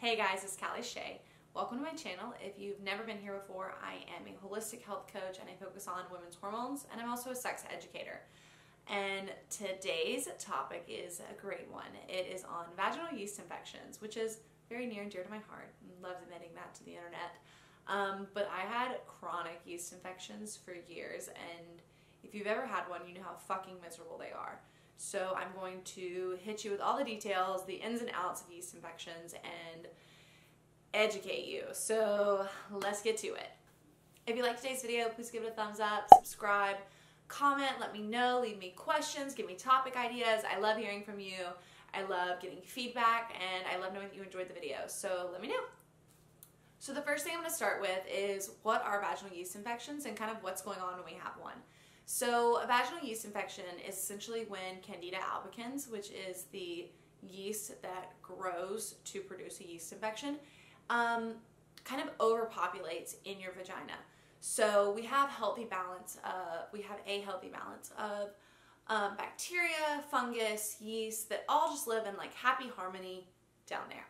Hey guys, it's Calee Shea. Welcome to my channel. If you've never been here before, I am a holistic health coach and I focus on women's hormones, and I'm also a sex educator. And today's topic is a great one. It is on vaginal yeast infections, which is very near and dear to my heart. I love admitting that to the internet. But I had chronic yeast infections for years, and if you've ever had one, you know how fucking miserable they are. So I'm going to hit you with all the details, the ins and outs of yeast infections, and educate you. So let's get to it. If you like today's video, please give it a thumbs up, subscribe, comment, let me know, leave me questions, give me topic ideas. I love hearing from you. I love getting feedback, and I love knowing that you enjoyed the video. So let me know. So the first thing I'm going to start with is what are vaginal yeast infections and kind of what's going on when we have one. So a vaginal yeast infection is essentially when Candida albicans, which is the yeast that grows to produce a yeast infection, kind of overpopulates in your vagina. So we have a healthy balance of bacteria, fungus, yeast that all just live in like happy harmony down there.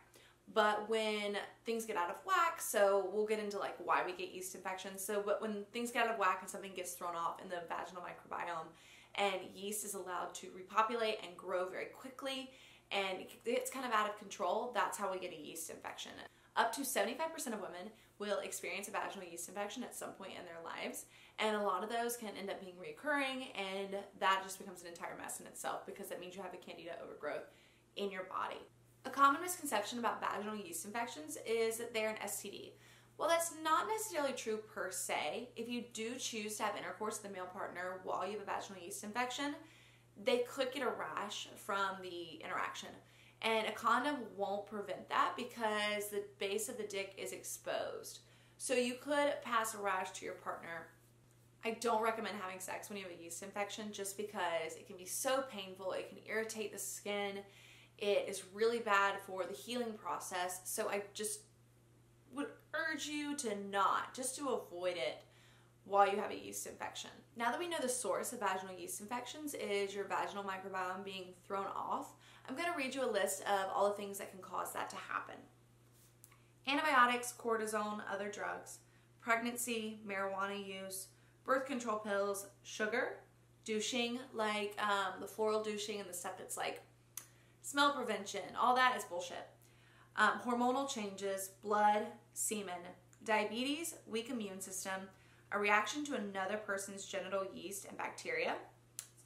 But when things get out of whack, so we'll get into like why we get yeast infections. But when things get out of whack and something gets thrown off in the vaginal microbiome, and yeast is allowed to repopulate and grow very quickly, and it's kind of out of control, that's how we get a yeast infection. Up to 75% of women will experience a vaginal yeast infection at some point in their lives, and a lot of those can end up being recurring, and that just becomes an entire mess in itself because that means you have a Candida overgrowth in your body. A common misconception about vaginal yeast infections is that they're an STD. Well, that's not necessarily true per se. If you do choose to have intercourse with a male partner while you have a vaginal yeast infection, they could get a rash from the interaction. And a condom won't prevent that because the base of the dick is exposed. So you could pass a rash to your partner. I don't recommend having sex when you have a yeast infection just because it can be so painful. It can irritate the skin. It is really bad for the healing process. So I just would urge you to just to avoid it while you have a yeast infection. Now that we know the source of vaginal yeast infections is your vaginal microbiome being thrown off, I'm going to read you a list of all the things that can cause that to happen. Antibiotics, cortisone, other drugs, pregnancy, marijuana use, birth control pills, sugar, douching, like the floral douching and the stuff that's like smell prevention, all that is bullshit. Hormonal changes, blood, semen, diabetes, weak immune system, a reaction to another person's genital yeast and bacteria,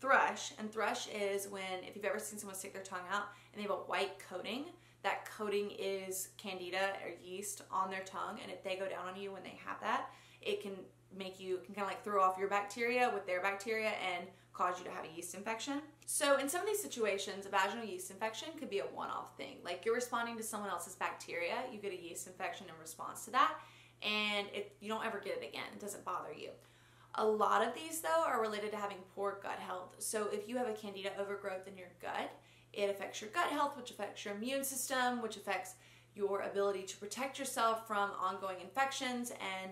thrush, and thrush is when, if you've ever seen someone stick their tongue out and they have a white coating, that coating is Candida or yeast on their tongue, and if they go down on you when they have that, it can kind of like throw off your bacteria with their bacteria and cause you to have a yeast infection. So in some of these situations, a vaginal yeast infection could be a one-off thing. Like you're responding to someone else's bacteria, you get a yeast infection in response to that, and you don't ever get it again. It doesn't bother you. A lot of these, though, are related to having poor gut health. So if you have a Candida overgrowth in your gut, it affects your gut health, which affects your immune system, which affects your ability to protect yourself from ongoing infections, and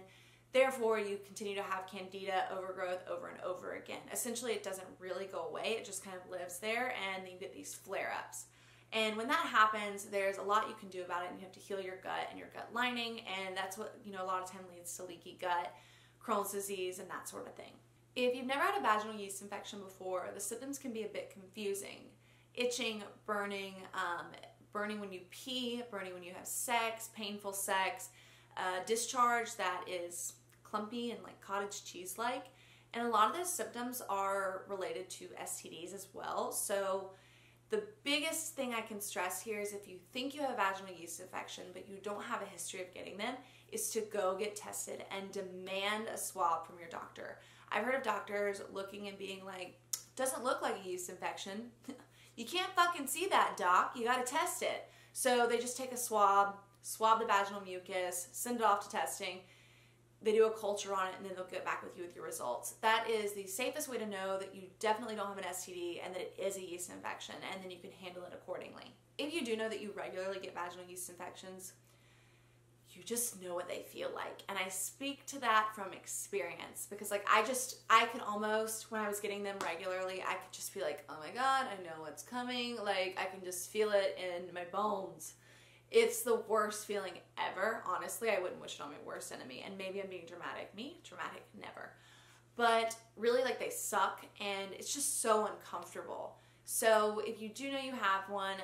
therefore you continue to have Candida overgrowth over and over again. Essentially, it doesn't really go away. It just kind of lives there, and you get these flare-ups. And when that happens, there's a lot you can do about it, and you have to heal your gut and your gut lining, and that's what, a lot of time leads to leaky gut, Crohn's disease, and that sort of thing. If you've never had a vaginal yeast infection before, the symptoms can be a bit confusing. Itching, burning, burning when you pee, burning when you have sex, painful sex, discharge that is clumpy and like cottage cheese-like. And a lot of those symptoms are related to STDs as well. So the biggest thing I can stress here is if you think you have a vaginal yeast infection but you don't have a history of getting them, is to go get tested and demand a swab from your doctor. I've heard of doctors looking and being like, doesn't look like a yeast infection. You can't fucking see that, doc. You gotta test it. So they just take a swab the vaginal mucus, send it off to testing. They do a culture on it, and then they'll get back with you with your results. That is the safest way to know that you definitely don't have an STD and that it is a yeast infection, and then you can handle it accordingly. If you do know that you regularly get vaginal yeast infections, you just know what they feel like. And I speak to that from experience because like I could almost, when I was getting them regularly, I could just be like, oh my God, I know what's coming. Like I can just feel it in my bones. It's the worst feeling ever. Honestly, I wouldn't wish it on my worst enemy. And maybe I'm being dramatic. Me? Dramatic? Never. But really, like, they suck, and it's just so uncomfortable. So if you do know you have one,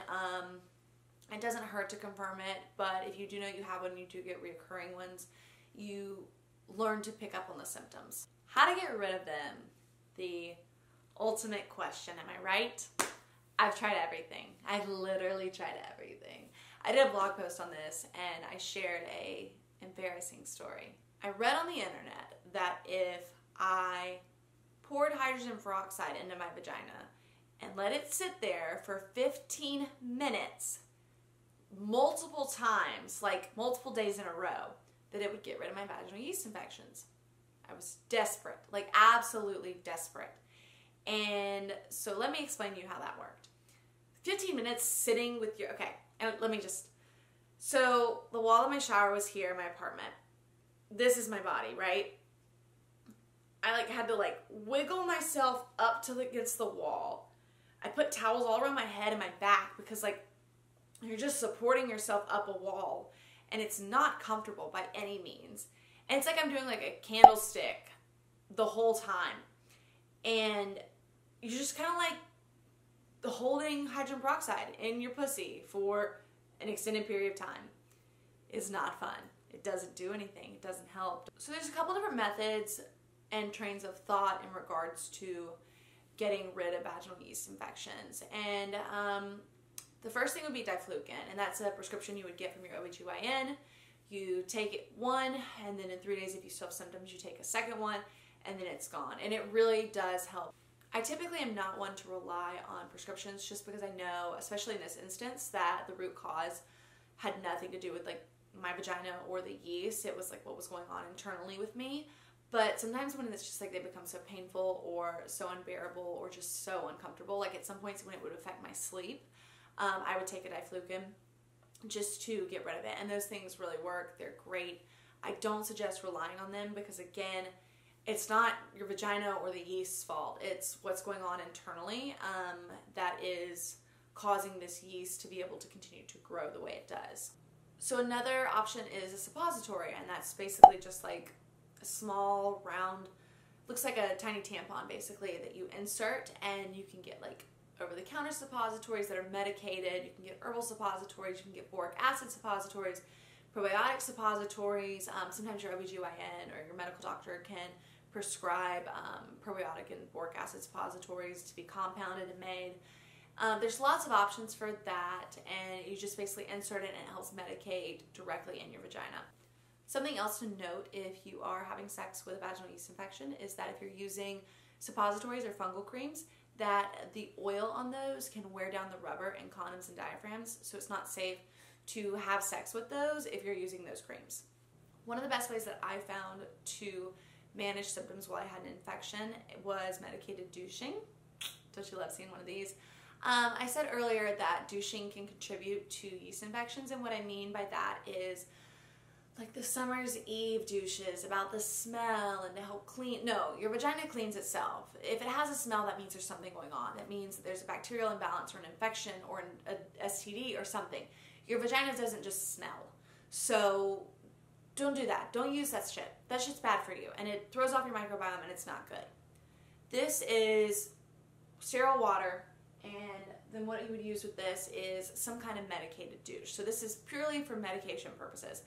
it doesn't hurt to confirm it, but if you do know you have one, you do get reoccurring ones, you learn to pick up on the symptoms. How to get rid of them? The ultimate question, am I right? I've tried everything. I've literally tried everything. I did a blog post on this, and I shared a embarrassing story. I read on the internet that if I poured hydrogen peroxide into my vagina and let it sit there for 15 minutes, multiple times, like multiple days in a row, that it would get rid of my vaginal yeast infections. I was desperate, like absolutely desperate. And so let me explain to you how that worked. 15 minutes sitting with your, okay, and let me just, so the wall of my shower was here in my apartment. This is my body, right? I like had to like wiggle myself up till it gets the wall. I put towels all around my head and my back because like you're just supporting yourself up a wall and it's not comfortable by any means. And it's like I'm doing like a candlestick the whole time. And you're just kind of like holding hydrogen peroxide in your pussy for an extended period of time. Is not fun. It doesn't do anything. It doesn't help. So there's a couple different methods and trains of thought in regards to getting rid of vaginal yeast infections. And the first thing would be diflucan, and that's a prescription you would get from your OBGYN. You take it one, and then in 3 days, if you still have symptoms, you take a second one, and then it's gone. And it really does help. I typically am not one to rely on prescriptions just because I know, especially in this instance, that the root cause had nothing to do with like my vagina or the yeast. It was like what was going on internally with me. But sometimes when it's just like they become so painful or so unbearable or just so uncomfortable, like at some points when it would affect my sleep, I would take a diflucan just to get rid of it. And those things really work. They're great. I don't suggest relying on them because, again, it's not your vagina or the yeast's fault. It's what's going on internally that is causing this yeast to be able to continue to grow the way it does. So another option is a suppository, and that's basically just like a small, round, looks like a tiny tampon basically that you insert, and you can get like over-the-counter suppositories that are medicated. You can get herbal suppositories. You can get boric acid suppositories, probiotic suppositories. Sometimes your OBGYN or your medical doctor can prescribe probiotic and boric acid suppositories to be compounded and made. There's lots of options for that, and you just basically insert it and it helps medicate directly in your vagina. Something else to note if you are having sex with a vaginal yeast infection is that if you're using suppositories or fungal creams, that the oil on those can wear down the rubber in condoms and diaphragms, so it's not safe to have sex with those if you're using those creams. One of the best ways that I found to manage symptoms while I had an infection was medicated douching. Don't you love seeing one of these? I said earlier that douching can contribute to yeast infections, and what I mean by that is like the summer's eve douches about the smell and to help clean. No, your vagina cleans itself. If it has a smell, that means there's something going on. That means that there's a bacterial imbalance or an infection or an STD or something. Your vagina doesn't just smell. So don't do that. Don't use that shit. That shit's bad for you, and it throws off your microbiome, and it's not good. This is sterile water, and then what you would use with this is some kind of medicated douche. So this is purely for medication purposes.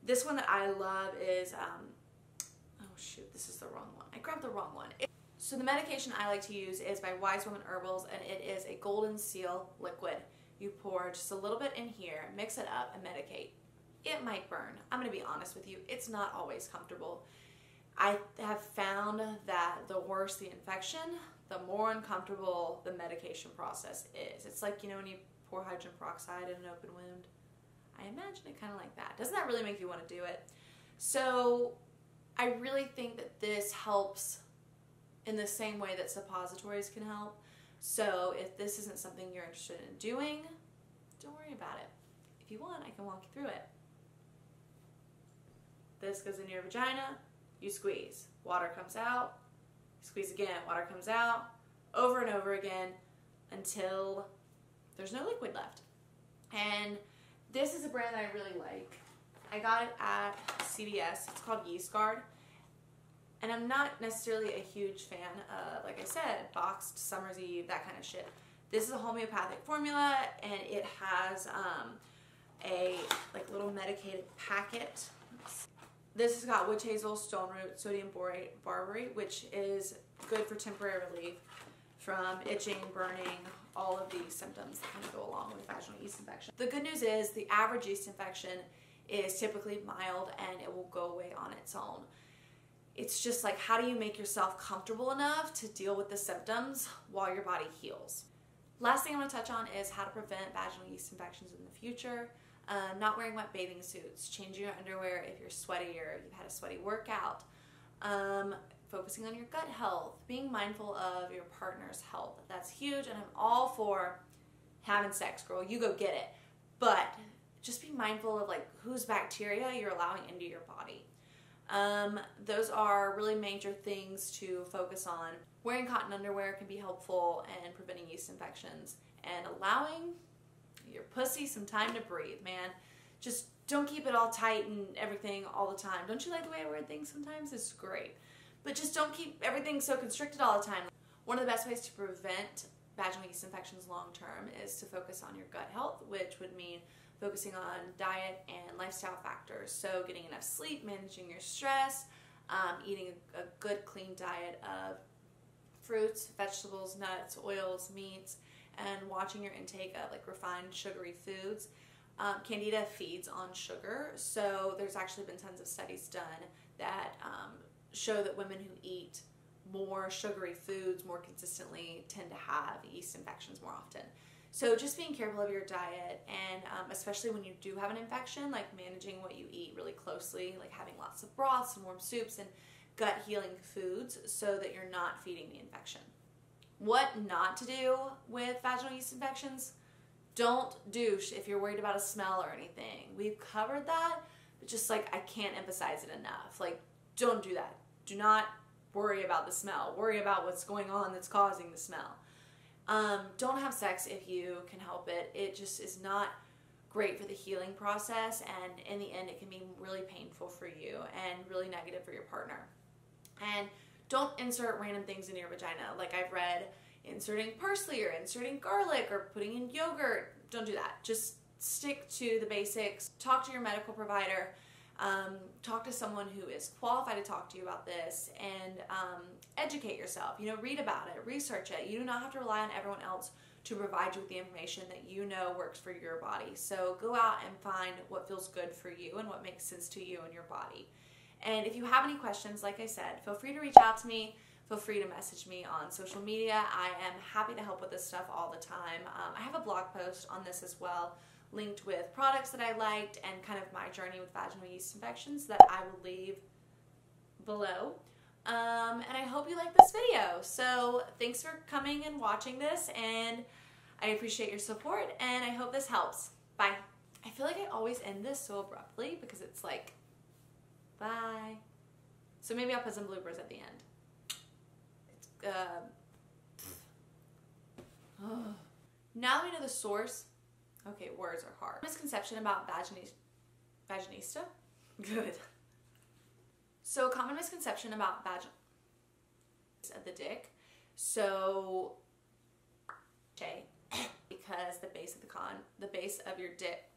This one that I love is, oh shoot, this is the wrong one. I grabbed the wrong one. So the medication I like to use is by Wise Woman Herbals, and it is a golden seal liquid. You pour just a little bit in here, mix it up, and medicate. It might burn. I'm going to be honest with you. It's not always comfortable. I have found that the worse the infection, the more uncomfortable the medication process is. It's like, you know, when you pour hydrogen peroxide in an open wound. I imagine it kind of like that. Doesn't that really make you want to do it? So I really think that this helps in the same way that suppositories can help. So if this isn't something you're interested in doing, don't worry about it. If you want, I can walk you through it. This goes in your vagina, you squeeze. Water comes out, squeeze again, water comes out, over and over again until there's no liquid left. And This is a brand that I really like. I got it at CVS. It's called Yeast. And I'm not necessarily a huge fan of, like I said, boxed, Summer's Eve, that kind of shit. This is a homeopathic formula, and it has a like little medicated packet. This has got witch hazel, stone root, sodium barberry, which is good for temporary relief from itching, burning, all of these symptoms that kind of go along with vaginal yeast infection. The good news is the average yeast infection is typically mild and it will go away on its own. It's just like, how do you make yourself comfortable enough to deal with the symptoms while your body heals? Last thing I want to touch on is how to prevent vaginal yeast infections in the future. Not wearing wet bathing suits, changing your underwear if you're sweaty or you've had a sweaty workout, focusing on your gut health, being mindful of your partner's health. That's huge, and I'm all for having sex, girl. You go get it. But just be mindful of like whose bacteria you're allowing into your body. Those are really major things to focus on. Wearing cotton underwear can be helpful in preventing yeast infections, and allowing your pussy some time to breathe, man. Just don't keep it all tight and everything all the time. Don't you like the way I wear things sometimes? It's great. But just don't keep everything so constricted all the time. One of the best ways to prevent vaginal yeast infections long term is to focus on your gut health, which would mean focusing on diet and lifestyle factors. So getting enough sleep, managing your stress, eating a good clean diet of fruits, vegetables, nuts, oils, meats, and watching your intake of like refined sugary foods. Candida feeds on sugar, so there's actually been tons of studies done that show that women who eat more sugary foods more consistently tend to have yeast infections more often. So just being careful of your diet, and especially when you do have an infection, like managing what you eat really closely, like having lots of broths and warm soups and gut healing foods so that you're not feeding the infection. What not to do with vaginal yeast infections? Don't douche if you're worried about a smell or anything. We've covered that, but just like I can't emphasize it enough. Like, don't do that. Do not worry about the smell. Worry about what's going on that's causing the smell. Don't have sex if you can help it. It just is not great for the healing process, and in the end it can be really painful for you and really negative for your partner. And don't insert random things into your vagina. Like I've read, inserting parsley or inserting garlic or putting in yogurt. Don't do that. Just stick to the basics. Talk to your medical provider. Talk to someone who is qualified to talk to you about this, and educate yourself. You know, read about it, research it. You do not have to rely on everyone else to provide you with the information that you know works for your body. So go out and find what feels good for you and what makes sense to you and your body. And if you have any questions, like I said, feel free to reach out to me. Feel free to message me on social media. I am happy to help with this stuff all the time. I have a blog post on this as well, linked with products that I liked and kind of my journey with vaginal yeast infections that I will leave below. And I hope you like this video. So thanks for coming and watching this, and I appreciate your support, and I hope this helps. Bye. I feel like I always end this so abruptly because it's like, bye. So maybe I'll put some bloopers at the end. Now that we know the source. Okay, words are hard. Misconception about vaginista? Good. So a common misconception about of the dick. So because the base of your dick